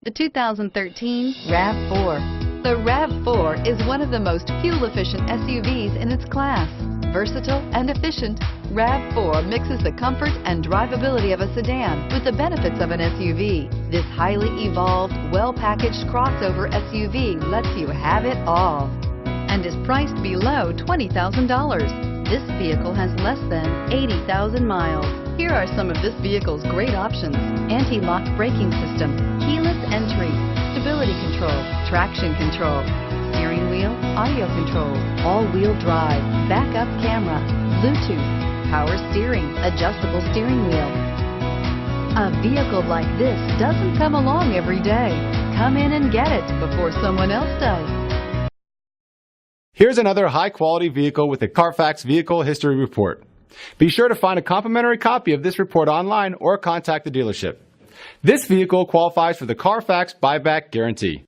The 2013 RAV4. The RAV4 is one of the most fuel-efficient SUVs in its class. Versatile and efficient, RAV4 mixes the comfort and drivability of a sedan with the benefits of an SUV. This highly evolved, well-packaged crossover SUV lets you have it all and is priced below $20,000. This vehicle has less than 80,000 miles. Here are some of this vehicle's great options: anti-lock braking system, keyless entry, stability control, traction control, steering wheel audio controls, all-wheel drive, backup camera, Bluetooth, power steering, adjustable steering wheel. A vehicle like this doesn't come along every day. Come in and get it before someone else does. Here's another high-quality vehicle with a Carfax Vehicle History Report. Be sure to find a complimentary copy of this report online or contact the dealership. This vehicle qualifies for the Carfax Buyback Guarantee.